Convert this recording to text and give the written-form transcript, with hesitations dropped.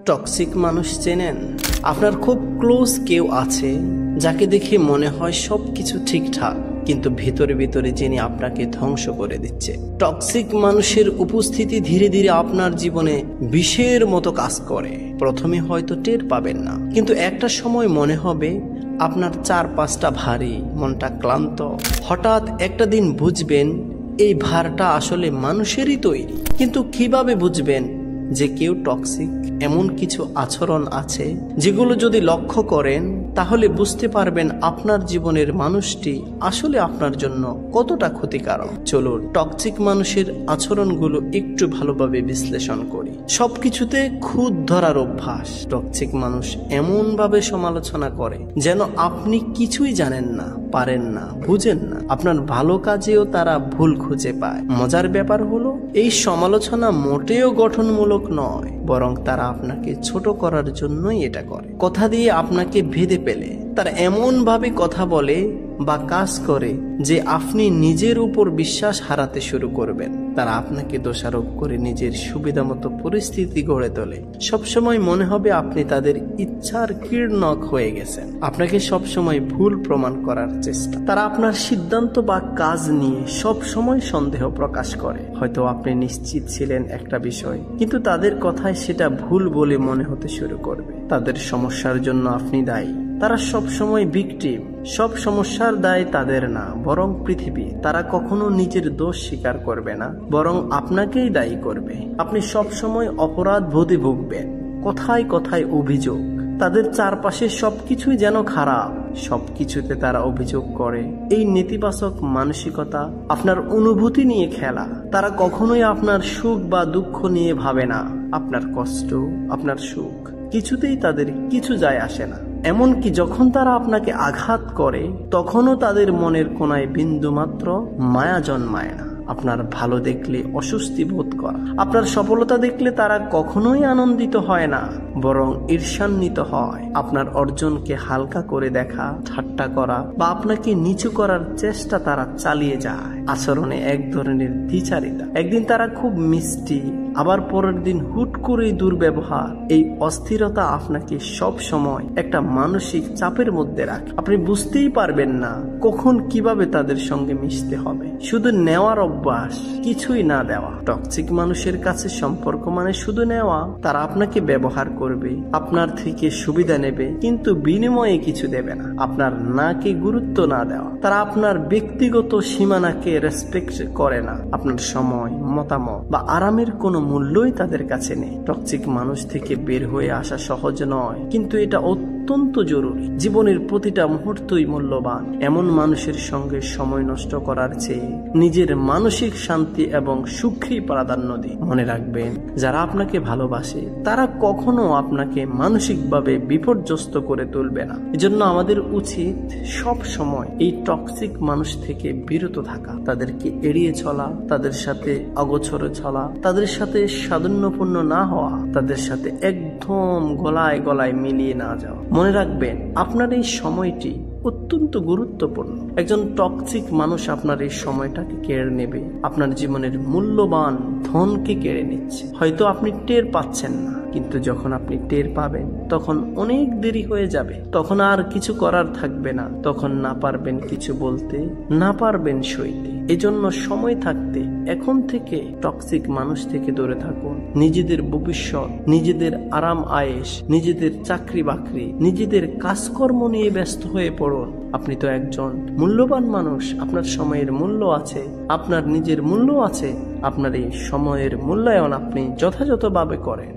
Toxic মানুষ চেনেন? আপনার খুব ক্লোজ কেউ আছে যাকে দেখে মনে হয় সবকিছু ঠিকঠাক, কিন্তু ভিতরে ভিতরে যিনি আপনাকে ধ্বংস করে দিচ্ছে। টক্সিক মানুষের উপস্থিতি ধীরে ধীরে আপনার জীবনে বিষের মতো কাজ করে। প্রথমে হয়তো টের পাবেন না, কিন্তু একটা সময় মনে হবে আপনার চারপাশটা ভারী, মনটা ক্লান্ত। হঠাৎ একটা দিন বুঝবেন এই ভারটা আসলে মানুষেরই তৈরি। কিন্তু কিভাবে বুঝবেন যে কেউ টক্সিক? এমন কিছু আচরণ আছে যেগুলো যদি লক্ষ্য করেন তাহলে বুঝতে পারবেন আপনার জীবনের মানুষটি আসলে আপনার জন্য কতটা ক্ষতিকারক। চলুন টক্সিক মানুষের আচরণগুলো একটু ভালোভাবে বিশ্লেষণ করি। সবকিছুতে খুঁত ধরার অভ্যাস। টক্সিক মানুষ এমন ভাবে সমালোচনা করে যেন আপনি কিছুই জানেন না, পারেন না, বুঝেন না। আপনার ভালো কাজেও তারা ভুল খুঁজে পায়। মজার ব্যাপার হলো এই সমালোচনা মোটেও গঠনমূলক নয়, বরং তারা আপনাকে ছোট করার জন্যই এটা করে। কথা দিয়ে আপনাকে ভেদে পেলে তারা এমন ভাবে কথা বলে বা কাজ করে যে আপনি নিজের উপর বিশ্বাস হারাতে শুরু করবেন। তারা আপনাকে দোষারোপ করে নিজের সুবিধা মতো পরিস্থিতি গড়ে তোলে। সবসময় মনে হবে আপনি তাদের ইচ্ছার কীর্ণক হয়ে গেছেন। আপনাকে সবসময় ভুল প্রমাণ করার চেষ্টা। তারা আপনার সিদ্ধান্ত বা কাজ নিয়ে সবসময় সন্দেহ প্রকাশ করে। হয়তো আপনি নিশ্চিত ছিলেন একটা বিষয়, কিন্তু তাদের কথায় সেটা ভুল বলে মনে হতে শুরু করবে। তাদের সমস্যার জন্য আপনি দায়ী। তারা সবসময় ভিকটিম। সব সমস্যার দায় তাদের না, বরং পৃথিবী। তারা কখনো নিজের দোষ স্বীকার করবে না, বরং আপনাকেই দায়ী করবে। আপনি সবসময় অপরাধ বোধে ভুগবেন। কথায় কথায় অভিযোগ। তাদের চারপাশে সবকিছুই যেন খারাপ, সবকিছুতে তারা অভিযোগ করে। এই নেতিবাচক মানসিকতা আপনার অনুভূতি নিয়ে খেলা। তারা কখনোই আপনার সুখ বা দুঃখ নিয়ে ভাবে না। আপনার কষ্ট, আপনার সুখ কিছুতেই তাদের কিছু যায় আসে না। এমনকি যখন তারা আপনাকে আঘাত করে তখনও তাদের মনের কোনায় বিন্দুমাত্র মায়া জন্মায় না। আপনার ভালো দেখলে অস্বস্তি বোধ করা, আপনার সফলতা দেখলে তারা কখনোই আনন্দিত হয় না, বরং ঈর্ষান্বিত হয়। আপনার অর্জনকে হালকা করে দেখা, ঠাট্টা করা বা আপনাকে নিচু করার চেষ্টা তারা চালিয়ে যায়। আচরণে এক ধরনের দ্বিচারিতা। একদিন তারা খুব মিষ্টি, আবার পরের দিন হুট করেই দুর্ব্যবহার। এই অস্থিরতা আপনাকে সব সময় একটা মানসিক চাপের মধ্যে রাখে। আপনি বুঝতেই পারবেন না কখন কিভাবে তাদের সঙ্গে মিশতে হবে। শুধু নেওয়ার অভ্যাস, কিছুই না দেওয়া। টক্সিক মানুষের কাছে সম্পর্ক মানে শুধু নেওয়া। তারা আপনাকে ব্যবহার করবে, আপনার থেকে সুবিধা নেবে, কিন্তু বিনিময়ে কিছু দেবে না। আপনার নাকে গুরুত্ব না দেওয়া। তারা আপনার ব্যক্তিগত সীমানাকে রেসপেক্ট করে না। আপনার সময়, মতামত বা আরামের কোনো মূল্যই তাদের কাছে নেই। টক্সিক মানুষ থেকে বের হয়ে আসা সহজ নয়, কিন্তু এটা অত্যন্ত জরুরি। জীবনের প্রতিটা মুহূর্তই মূল্যবান। এমন মানুষের সঙ্গে সময় নষ্ট করার চেয়ে নিজের মানসিক শান্তি এবং সুখেই প্রাধান্য দিন। মনে রাখবেন, যারা আপনাকে ভালোবাসে তারা কখনো আপনাকে মানসিকভাবে বিপর্যস্ত করে তুলবে না। এজন্য আমাদের উচিত সব সময় এই টক্সিক মানুষ থেকে বিরত থাকা, তাদেরকে এড়িয়ে চলা, তাদের সাথে অগোছরে চলা, তাদের সাথে সাধুন্যপূর্ণ না হওয়া, তাদের সাথে একদম গলায় গলায় মিলিয়ে না যাওয়া। মনে রাখবেন, আপনার এই সময়টি অত্যন্ত গুরুত্বপূর্ণ। একজন টক্সিক মানুষ আপনার এই সময়টাকে কেড়ে নেবে, আপনার জীবনের মূল্যবান ধনকে কেড়ে নিচ্ছে। হয়তো আপনি টের পাচ্ছেন না, কিন্তু যখন আপনি টের পাবেন তখন অনেক দেরি হয়ে যাবে। তখন আর কিছু করার থাকবে না। তখন না পারবেন কিছু বলতে, না পারবেন সইতে। এজন্য সময় থাকতে এখন থেকে টক্সিক মানুষ থেকে দূরে থাকুন। নিজেদের ভবিষ্যৎ, নিজেদের আরাম আয়েশ, নিজেদের চাকরি বাকরি, নিজেদের কাজকর্ম নিয়ে ব্যস্ত হয়ে পড়ুন। আপনি তো একজন মূল্যবান মানুষ। আপনার সময়ের মূল্য আছে, আপনার নিজের মূল্য আছে। আপনার এই সময়ের মূল্যায়ন আপনি যথাযথভাবে করেন।